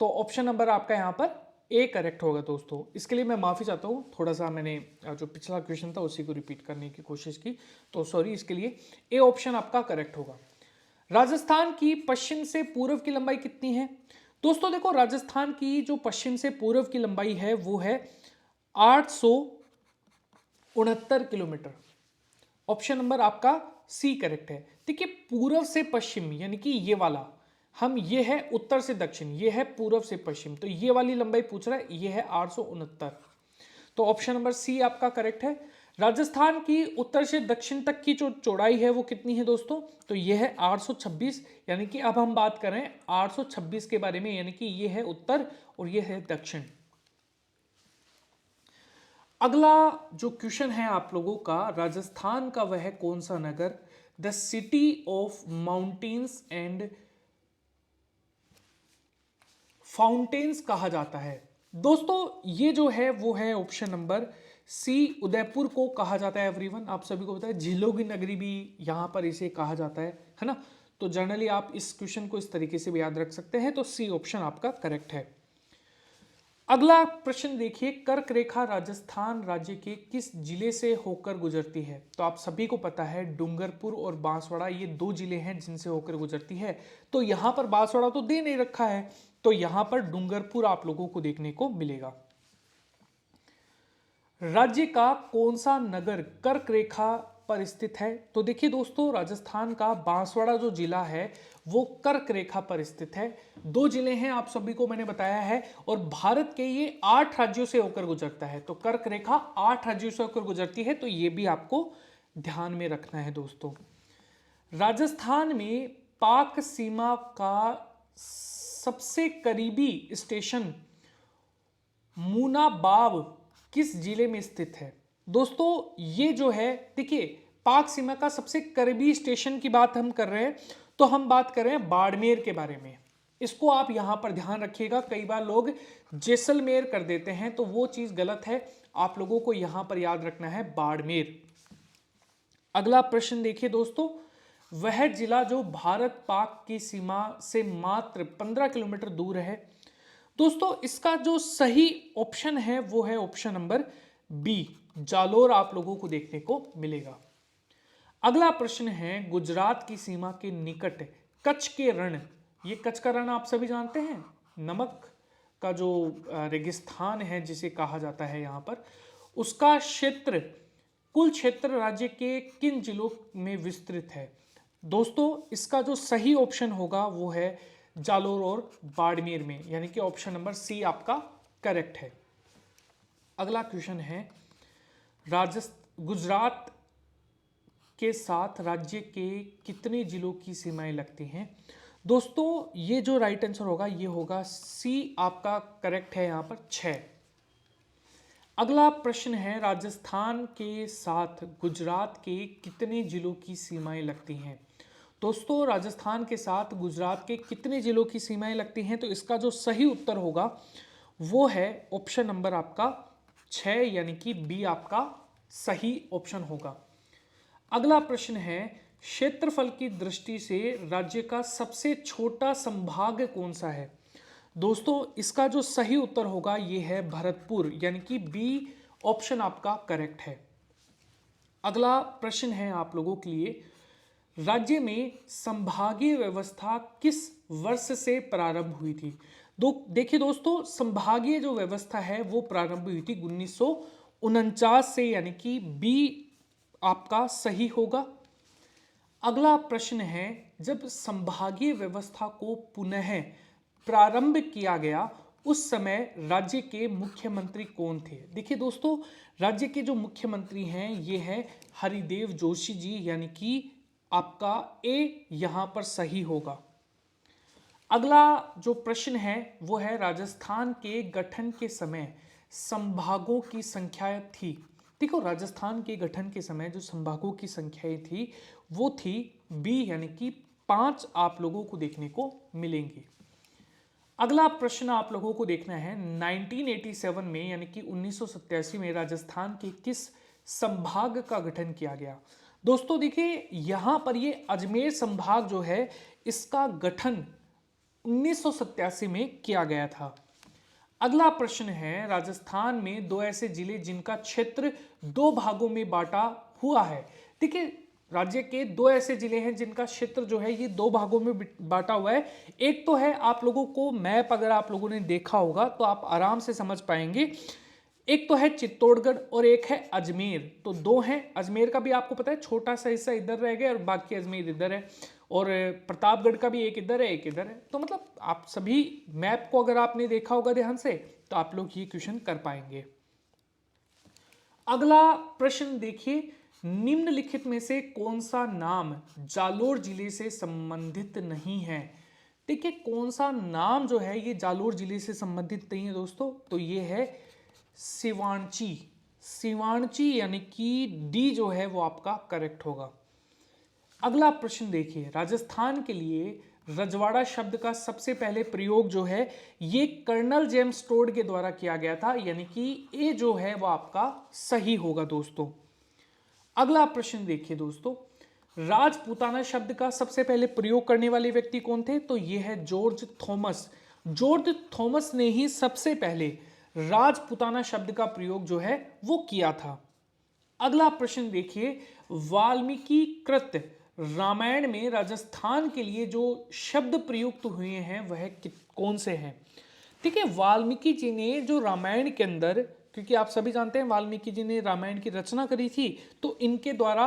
तो ऑप्शन नंबर आपका यहां पर ए करेक्ट होगा दोस्तों। इसके लिए मैं माफ़ी चाहता हूँ, थोड़ा सा मैंने जो पिछला क्वेश्चन था उसी को रिपीट करने की कोशिश की, तो सॉरी इसके लिए। ए ऑप्शन आपका करेक्ट होगा। राजस्थान की पश्चिम से पूर्व की लंबाई कितनी है? दोस्तों देखो, राजस्थान की जो पश्चिम से पूर्व की लंबाई है वो है 869 किलोमीटर। ऑप्शन नंबर आपका सी करेक्ट है। देखिए, पूर्व से पश्चिम यानी कि ये वाला, हम ये है उत्तर से दक्षिण, ये है पूर्व से पश्चिम, तो ये वाली लंबाई पूछ रहा है, ये है 869। तो ऑप्शन नंबर सी आपका करेक्ट है। राजस्थान की उत्तर से दक्षिण तक की जो चौड़ाई है वो कितनी है दोस्तों? तो ये है 826, यानी कि अब हम बात करें 826 के बारे में, यानी कि ये है उत्तर और ये है दक्षिण। अगला जो क्वेश्चन है आप लोगों का, राजस्थान का वह कौन सा नगर the city of mountains and fountains कहा जाता है? दोस्तों ये जो है वो है ऑप्शन नंबर सी, उदयपुर को कहा जाता है। एवरीवन, आप सभी को पता है झीलों की नगरी भी यहां पर इसे कहा जाता है ना? तो जनरली आप इस क्वेश्चन को इस तरीके से भी याद रख सकते हैं। तो सी ऑप्शन आपका करेक्ट है। अगला प्रश्न देखिए, कर्क रेखा राजस्थान राज्य के किस जिले से होकर गुजरती है? तो आप सभी को पता है डूंगरपुर और बांसवाड़ा ये दो जिले हैं जिनसे होकर गुजरती है। तो यहां पर बांसवाड़ा तो दे नहीं रखा है, तो यहां पर डूंगरपुर आप लोगों को देखने को मिलेगा। राज्य का कौन सा नगर कर्क रेखा पर स्थित है? तो देखिए दोस्तों, राजस्थान का बांसवाड़ा जो जिला है वो कर्क रेखा पर स्थित है। दो जिले हैं, आप सभी को मैंने बताया है, और भारत के ये 8 राज्यों से होकर गुजरता है। तो कर्क रेखा 8 राज्यों से होकर गुजरती है, तो ये भी आपको ध्यान में रखना है दोस्तों। राजस्थान में पाक सीमा का सबसे करीबी स्टेशन मुनाबाव किस जिले में स्थित है? दोस्तों ये जो है, देखिए पाक सीमा का सबसे करीबी स्टेशन की बात हम कर रहे हैं, तो हम बात कर रहे हैं बाड़मेर के बारे में। इसको आप यहां पर ध्यान रखिएगा, कई बार लोग जैसलमेर कर देते हैं, तो वो चीज गलत है। आप लोगों को यहां पर याद रखना है बाड़मेर। अगला प्रश्न देखिए दोस्तों, वह जिला जो भारत पाक की सीमा से मात्र 15 किलोमीटर दूर है? दोस्तों इसका जो सही ऑप्शन है वो है ऑप्शन नंबर बी, जालोर आप लोगों को देखने को मिलेगा। अगला प्रश्न है, गुजरात की सीमा के निकट कच्छ के रण, ये कच्छ का रण आप सभी जानते हैं, नमक का जो रेगिस्तान है जिसे कहा जाता है यहाँ पर, उसका क्षेत्र, कुल क्षेत्र राज्य के किन जिलों में विस्तृत है? दोस्तों इसका जो सही ऑप्शन होगा वो है जालोर और बाड़मेर में, यानी कि ऑप्शन नंबर सी आपका करेक्ट है। अगला क्वेश्चन है, गुजरात के साथ राज्य के कितने जिलों की सीमाएं लगती हैं? दोस्तों ये जो राइट आंसर होगा ये होगा सी आपका करेक्ट है, यहां पर 6। अगला प्रश्न है, राजस्थान के साथ गुजरात के कितने जिलों की सीमाएं लगती हैं? दोस्तों राजस्थान के साथ गुजरात के कितने जिलों की सीमाएं लगती हैं? तो इसका जो सही उत्तर होगा वो है ऑप्शन नंबर आपका 6, यानी कि बी आपका सही ऑप्शन होगा। अगला प्रश्न है, क्षेत्रफल की दृष्टि से राज्य का सबसे छोटा संभाग कौन सा है? दोस्तों इसका जो सही उत्तर होगा ये है भरतपुर, यानी कि बी ऑप्शन आपका करेक्ट है। अगला प्रश्न है आप लोगों के लिए, राज्य में संभागीय व्यवस्था किस वर्ष से प्रारंभ हुई थी? देखिए दोस्तों, संभागीय जो व्यवस्था है वो प्रारंभ हुई थी 1949 से, यानी कि बी आपका सही होगा। अगला प्रश्न है, जब संभागीय व्यवस्था को पुनः प्रारंभ किया गया उस समय राज्य के मुख्यमंत्री कौन थे? देखिए दोस्तों, राज्य के जो मुख्यमंत्री हैं ये है हरिदेव जोशी जी, यानी कि आपका ए यहां पर सही होगा। अगला जो प्रश्न है वो है, राजस्थान के गठन के समय संभागों की संख्या थी? देखो राजस्थान के गठन के समय जो संभागों की संख्याएं थी वो थी बी, यानी कि 5 आप लोगों को देखने को मिलेंगी। अगला प्रश्न आप लोगों को देखना है, 1987 में यानी कि 1987 में राजस्थान के किस संभाग का गठन किया गया? दोस्तों देखिए यहां पर ये अजमेर संभाग जो है इसका गठन 1987 में किया गया था। अगला प्रश्न है, राजस्थान में दो ऐसे जिले जिनका क्षेत्र दो भागों में बांटा हुआ है। देखिए, राज्य के दो ऐसे जिले हैं जिनका क्षेत्र जो है ये दो भागों में बांटा हुआ है। एक तो है, आप लोगों को मैप अगर आप लोगों ने देखा होगा तो आप आराम से समझ पाएंगे, एक तो है चित्तौड़गढ़ और एक है अजमेर। तो दो हैं, अजमेर का भी आपको पता है छोटा सा हिस्सा इधर रह गया और बाकी अजमेर इधर है, और प्रतापगढ़ का भी एक इधर है एक इधर है। तो मतलब आप सभी मैप को अगर आपने देखा होगा ध्यान से तो आप लोग ये क्वेश्चन कर पाएंगे। अगला प्रश्न देखिए, निम्नलिखित में से कौन सा नाम जालोर जिले से संबंधित नहीं है। देखिए, कौन सा नाम जो है ये जालोर जिले से संबंधित नहीं है दोस्तों, तो ये है सिवांची। सिवांची यानी कि डी जो है वो आपका करेक्ट होगा। अगला प्रश्न देखिए, राजस्थान के लिए रजवाड़ा शब्द का सबसे पहले प्रयोग जो है ये कर्नल जेम्स टोड के द्वारा किया गया था, यानी कि ये जो है वो आपका सही होगा दोस्तों। अगला प्रश्न देखिए दोस्तों, राजपूताना शब्द का सबसे पहले प्रयोग करने वाले व्यक्ति कौन थे, तो ये है जॉर्ज थॉमस। जॉर्ज थॉमस ने ही सबसे पहले राजपूताना शब्द का प्रयोग जो है वो किया था। अगला प्रश्न देखिए, वाल्मीकि कृत रामायण में राजस्थान के लिए जो शब्द प्रयुक्त हुए हैं वह कौन से हैं। देखिए, वाल्मीकि जी ने जो रामायण के अंदर, क्योंकि आप सभी जानते हैं वाल्मीकि जी ने रामायण की रचना करी थी, तो इनके द्वारा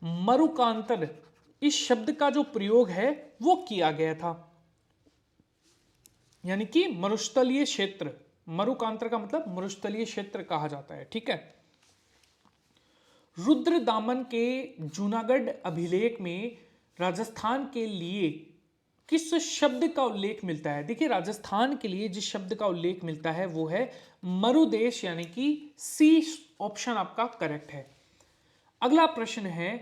मरुकांतर इस शब्द का जो प्रयोग है वो किया गया था, यानी कि मरुस्थलीय क्षेत्र। मरुकांतर का मतलब मरुस्थलीय क्षेत्र कहा जाता है, ठीक है। रुद्रदामन के जूनागढ़ अभिलेख में राजस्थान के लिए किस शब्द का उल्लेख मिलता है। देखिए, राजस्थान के लिए जिस शब्द का उल्लेख मिलता है वो है मरुदेश, यानी कि सी ऑप्शन आपका करेक्ट है। अगला प्रश्न है,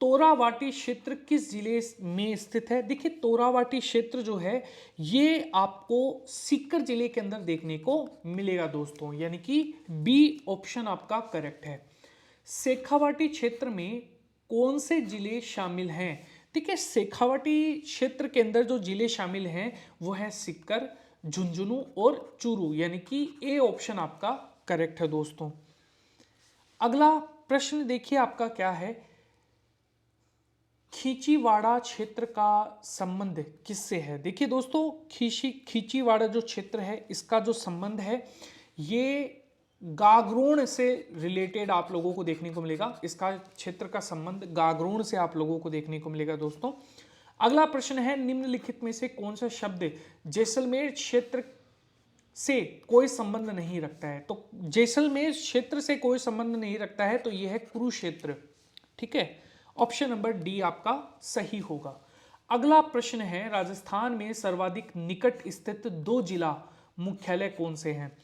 तोरावाटी क्षेत्र किस जिले में स्थित है। देखिए, तोरावाटी क्षेत्र जो है ये आपको सीकर जिले के अंदर देखने को मिलेगा दोस्तों, यानी कि बी ऑप्शन आपका करेक्ट है। शेखावाटी क्षेत्र में कौन से जिले शामिल हैं। देखिए, शेखावाटी क्षेत्र के अंदर जो जिले शामिल हैं वो है सीकर, झुंझुनू और चूरू, यानी कि ए ऑप्शन आपका करेक्ट है दोस्तों। अगला प्रश्न देखिए आपका क्या है, खींचीवाड़ा क्षेत्र का संबंध किससे है। देखिए दोस्तों, खींचीवाड़ा जो क्षेत्र है इसका जो संबंध है ये गागरोन से रिलेटेड आप लोगों को देखने को मिलेगा। इसका क्षेत्र का संबंध गागरोन से आप लोगों को देखने को मिलेगा दोस्तों। अगला प्रश्न है, निम्नलिखित में से कौन सा शब्द जैसलमेर क्षेत्र से कोई संबंध नहीं रखता है। तो जैसलमेर क्षेत्र से कोई संबंध नहीं रखता है तो यह है कुरुक्षेत्र, ठीक है। ऑप्शन नंबर डी आपका सही होगा। अगला प्रश्न है, राजस्थान में सर्वाधिक निकट स्थित दो जिला मुख्यालय कौन से हैं।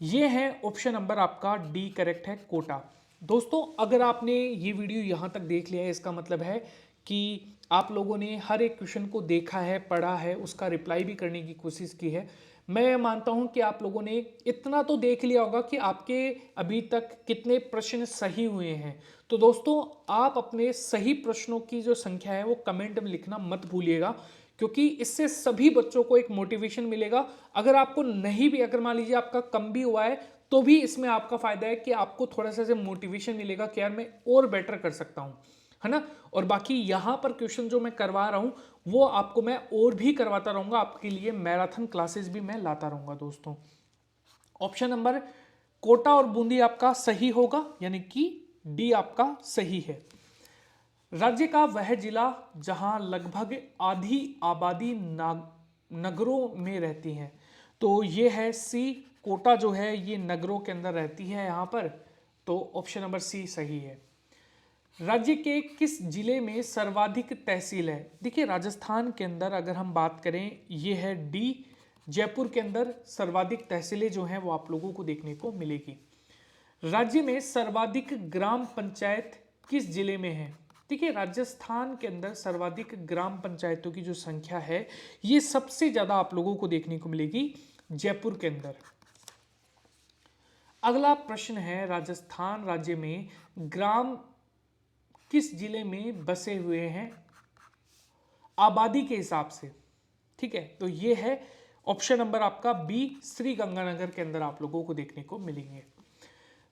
ये है ऑप्शन नंबर आपका डी करेक्ट है, कोटा। दोस्तों, अगर आपने ये वीडियो यहाँ तक देख लिया है इसका मतलब है कि आप लोगों ने हर एक क्वेश्चन को देखा है, पढ़ा है, उसका रिप्लाई भी करने की कोशिश की है। मैं मानता हूँ कि आप लोगों ने इतना तो देख लिया होगा कि आपके अभी तक कितने प्रश्न सही हुए हैं। तो दोस्तों, आप अपने सही प्रश्नों की जो संख्या है वो कमेंट में लिखना मत भूलिएगा, क्योंकि इससे सभी बच्चों को एक मोटिवेशन मिलेगा। अगर आपको नहीं भी, अगर मान लीजिए आपका कम भी हुआ है तो भी इसमें आपका फायदा है कि आपको थोड़ा सा मोटिवेशन मिलेगा कि यार मैं और बेटर कर सकता हूं, है ना। और बाकी यहां पर क्वेश्चन जो मैं करवा रहा हूं वो आपको मैं और भी करवाता रहूंगा, आपके लिए मैराथन क्लासेस भी मैं लाता रहूंगा दोस्तों। ऑप्शन नंबर कोटा और बूंदी आपका सही होगा, यानी कि डी आपका सही है। राज्य का वह जिला जहां लगभग आधी आबादी नगरों में रहती है, तो ये है सी, कोटा जो है ये नगरों के अंदर रहती है यहाँ पर, तो ऑप्शन नंबर सी सही है। राज्य के किस जिले में सर्वाधिक तहसील है। देखिए, राजस्थान के अंदर अगर हम बात करें ये है डी, जयपुर के अंदर सर्वाधिक तहसीलें जो हैं वो आप लोगों को देखने को मिलेगी। राज्य में सर्वाधिक ग्राम पंचायत किस जिले में है। देखिए, राजस्थान के अंदर सर्वाधिक ग्राम पंचायतों की जो संख्या है ये सबसे ज्यादा आप लोगों को देखने को मिलेगी जयपुर के अंदर। अगला प्रश्न है, राजस्थान राज्य में ग्राम किस जिले में बसे हुए हैं आबादी के हिसाब से, ठीक है। तो ये है ऑप्शन नंबर आपका बी श्री गंगानगर के अंदर आप लोगों को देखने को मिलेंगे।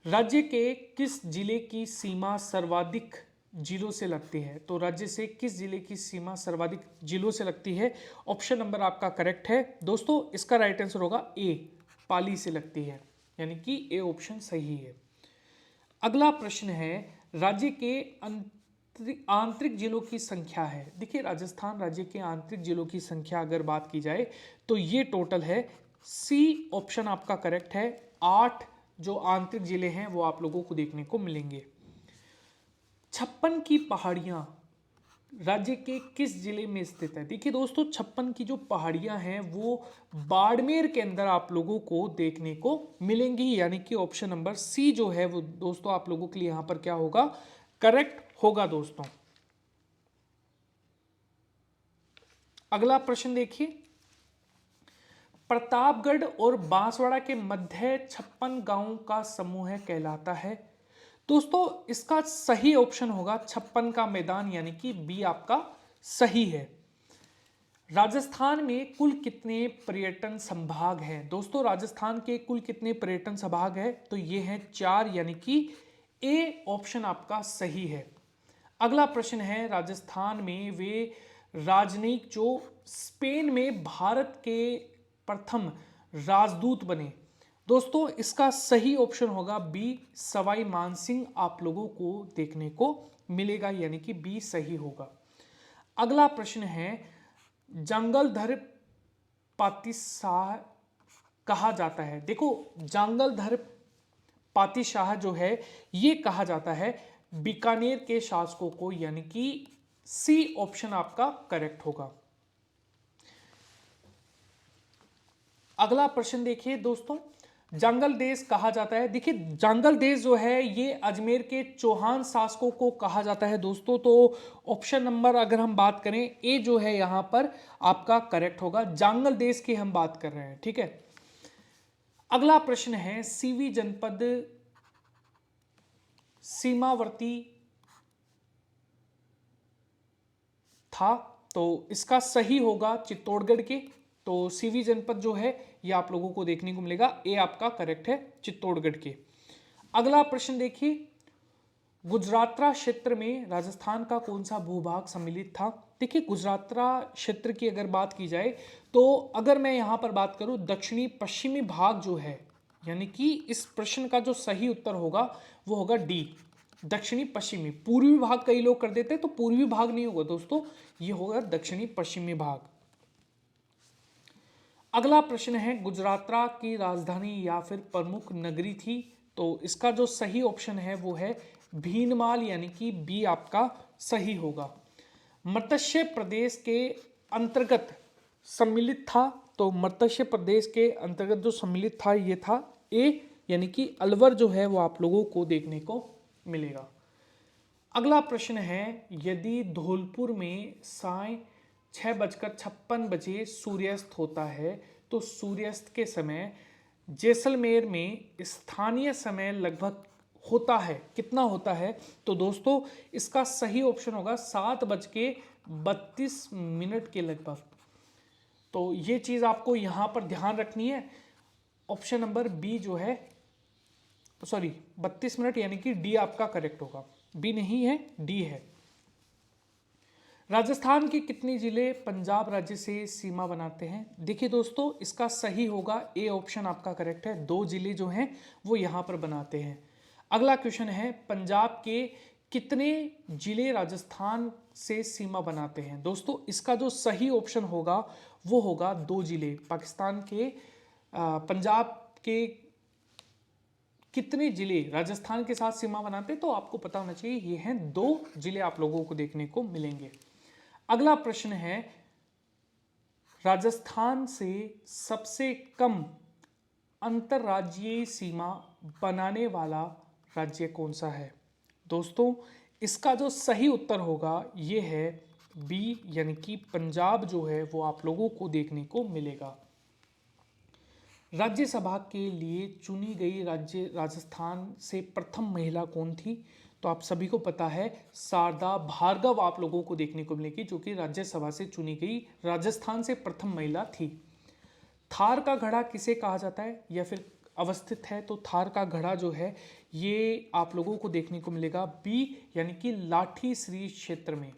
राज्य के किस जिले की सीमा सर्वाधिक जिलों से लगती है? तो राज्य से किस जिले की सीमा सर्वाधिक जिलों से लगती है? ऑप्शन नंबर आपका करेक्ट है दोस्तों, इसका राइट आंसर होगा ए, पाली से लगती है, यानी कि ए ऑप्शन सही है। अगला प्रश्न है, राज्य के आंतरिक जिलों की संख्या है। देखिए राजस्थान राज्य के आंतरिक जिलों की संख्या अगर बात की जाए तो ये टोटल है, सी ऑप्शन आपका करेक्ट है, 8 जो आंतरिक जिले हैं वो आप लोगों को देखने को मिलेंगे। 56 की पहाड़ियां राज्य के किस जिले में स्थित है? देखिए दोस्तों 56 की जो पहाड़ियां हैं वो बाड़मेर के अंदर आप लोगों को देखने को मिलेंगी, यानी कि ऑप्शन नंबर सी जो है वो दोस्तों आप लोगों के लिए यहां पर क्या होगा, करेक्ट होगा दोस्तों। अगला प्रश्न देखिए, प्रतापगढ़ और बांसवाड़ा के मध्य 56 गांवों का समूह कहलाता है। दोस्तों इसका सही ऑप्शन होगा 56 का मैदान, यानी कि बी आपका सही है। राजस्थान में कुल कितने पर्यटन संभाग हैं? दोस्तों राजस्थान के कुल कितने पर्यटन संभाग हैं? तो ये हैं 4, यानी कि ए ऑप्शन आपका सही है। अगला प्रश्न है, राजस्थान में वे राजनयिक जो स्पेन में भारत के प्रथम राजदूत बने। दोस्तों इसका सही ऑप्शन होगा बी, सवाई मानसिंह आप लोगों को देखने को मिलेगा, यानी कि बी सही होगा। अगला प्रश्न है, जंगलधर पातिशाह कहा जाता है। देखो जंगलधर पातिशाह जो है ये कहा जाता है बीकानेर के शासकों को, यानी कि सी ऑप्शन आपका करेक्ट होगा। अगला प्रश्न देखिए दोस्तों, जंगल देश कहा जाता है। देखिए जंगल देश जो है ये अजमेर के चौहान शासकों को कहा जाता है दोस्तों, तो ऑप्शन नंबर अगर हम बात करें ए जो है यहां पर आपका करेक्ट होगा, जंगल देश की हम बात कर रहे हैं, ठीक है। अगला प्रश्न है, सीवी जनपद सीमावर्ती था, तो इसका सही होगा चित्तौड़गढ़ के, तो सीवी जनपद जो है ये आप लोगों को देखने को मिलेगा, ए आपका करेक्ट है चित्तौड़गढ़ के। अगला प्रश्न देखिए, गुजरातरा क्षेत्र में राजस्थान का कौन सा भूभाग सम्मिलित था? देखिए गुजरातरा क्षेत्र की अगर बात की जाए तो अगर मैं यहां पर बात करूं दक्षिणी पश्चिमी भाग जो है, यानी कि इस प्रश्न का जो सही उत्तर होगा वो होगा डी, दक्षिणी पश्चिमी। पूर्वी भाग कई लोग कर देते हैं, तो पूर्वी भाग नहीं होगा दोस्तों, ये होगा दक्षिणी पश्चिमी भाग। अगला प्रश्न है, गुजरातरा की राजधानी या फिर प्रमुख नगरी थी? तो इसका जो सही ऑप्शन है वो है भीनमाल, यानी कि बी आपका सही होगा। मत्स्य प्रदेश के अंतर्गत सम्मिलित था, तो मत्स्य प्रदेश के अंतर्गत जो सम्मिलित था ये था ए, यानी कि अलवर जो है वो आप लोगों को देखने को मिलेगा। अगला प्रश्न है, यदि धौलपुर में साय 6:56 सूर्यास्त होता है तो सूर्यास्त के समय जैसलमेर में स्थानीय समय लगभग होता है कितना होता है? तो दोस्तों इसका सही ऑप्शन होगा 7:32 के लगभग। तो ये चीज आपको यहां पर ध्यान रखनी है, ऑप्शन नंबर बी जो है, सॉरी 32 मिनट, यानी कि डी आपका करेक्ट होगा, बी नहीं है डी है। राजस्थान के कितने जिले पंजाब राज्य से सीमा बनाते हैं? देखिए दोस्तों इसका सही होगा ए ऑप्शन आपका करेक्ट है, 2 जिले जो हैं वो यहां पर बनाते हैं। अगला क्वेश्चन है, पंजाब के कितने जिले राजस्थान से सीमा बनाते हैं? दोस्तों इसका जो सही ऑप्शन होगा वो होगा 2 जिले। पाकिस्तान के पंजाब के कितने जिले राजस्थान के साथ सीमा बनाते हैं? तो आपको पता होना चाहिए ये हैं 2 जिले आप लोगों को देखने को मिलेंगे। अगला प्रश्न है, राजस्थान से सबसे कम अंतरराज्यीय सीमा बनाने वाला राज्य कौन सा है? दोस्तों इसका जो सही उत्तर होगा ये है बी, यानी कि पंजाब जो है वो आप लोगों को देखने को मिलेगा। राज्यसभा के लिए चुनी गई राजस्थान से प्रथम महिला कौन थी? तो आप सभी को पता है शारदा भार्गव आप लोगों को देखने को मिलेगी, जो कि राज्यसभा से चुनी गई राजस्थान से प्रथम महिला थी। थार का घड़ा किसे कहा जाता है या फिर अवस्थित है, तो थार का घड़ा जो है ये आप लोगों को देखने को मिलेगा बी यानी कि लाठी श्री क्षेत्र में।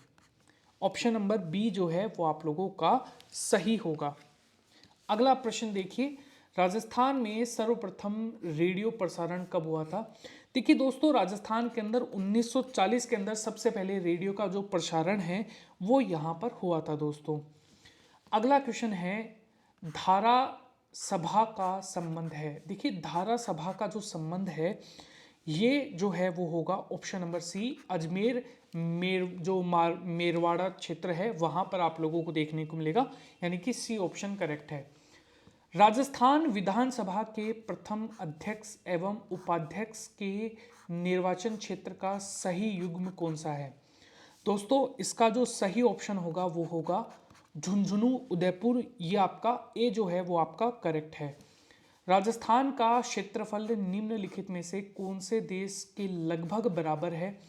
ऑप्शन नंबर बी जो है वो आप लोगों का सही होगा। अगला प्रश्न देखिए, राजस्थान में सर्वप्रथम रेडियो प्रसारण कब हुआ था? देखिए दोस्तों, राजस्थान के अंदर 1940 के अंदर सबसे पहले रेडियो का जो प्रसारण है वो यहाँ पर हुआ था दोस्तों। अगला क्वेश्चन है, धारा सभा का संबंध है। देखिए धारा सभा का जो संबंध है ये जो है वो होगा option number C, Ajmer Merwara क्षेत्र है वहां पर आप लोगों को देखने को मिलेगा, यानी कि सी ऑप्शन करेक्ट है। राजस्थान विधानसभा के प्रथम अध्यक्ष एवं उपाध्यक्ष के निर्वाचन क्षेत्र का सही युग्म कौन सा है? दोस्तों इसका जो सही ऑप्शन होगा वो होगा झुंझुनू उदयपुर, ये आपका ए जो है वो आपका करेक्ट है। राजस्थान का क्षेत्रफल निम्नलिखित में से कौन से देश के लगभग बराबर है?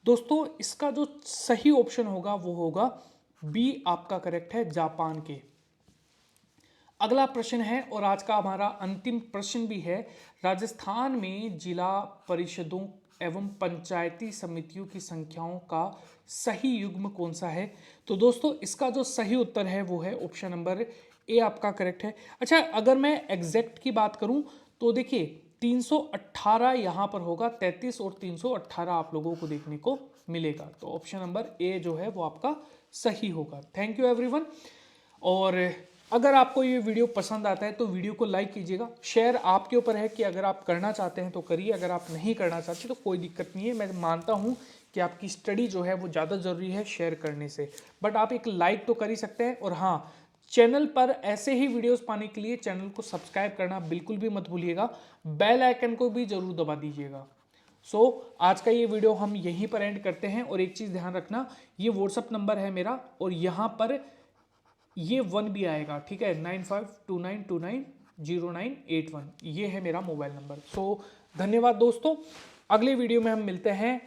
दोस्तों इसका जो सही ऑप्शन होगा वो होगा बी आपका करेक्ट है, जापान के। अगला प्रश्न है और आज का हमारा अंतिम प्रश्न भी है, राजस्थान में जिला परिषदों एवं पंचायती समितियों की संख्याओं का सही युग्म कौन सा है? तो दोस्तों इसका जो सही उत्तर है वो है ऑप्शन नंबर ए आपका करेक्ट है। अच्छा, अगर मैं एग्जैक्ट की बात करूं तो देखिए 318 यहाँ पर होगा, 33 और 318 आप लोगों को देखने को मिलेगा, तो ऑप्शन नंबर ए जो है वो आपका सही होगा। Thank you everyone. और अगर आपको ये वीडियो पसंद आता है तो वीडियो को लाइक कीजिएगा, शेयर आपके ऊपर है कि अगर आप करना चाहते हैं तो करिए, अगर आप नहीं करना चाहते तो कोई दिक्कत नहीं है। मैं मानता हूँ कि आपकी स्टडी जो है वो ज़्यादा ज़रूरी है शेयर करने से, बट आप एक लाइक तो कर ही सकते हैं। और हाँ, चैनल पर ऐसे ही वीडियोस पाने के लिए चैनल को सब्सक्राइब करना बिल्कुल भी मत भूलिएगा, बेल आइकन को भी जरूर दबा दीजिएगा। आज का ये वीडियो हम यहीं पर एंड करते हैं। और एक चीज़ ध्यान रखना, ये व्हाट्सअप नंबर है मेरा और यहाँ पर ये 1 भी आएगा, ठीक है, 9529290981, ये है मेरा मोबाइल नंबर। धन्यवाद दोस्तों, अगले वीडियो में हम मिलते हैं।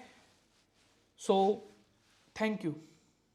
Thank you.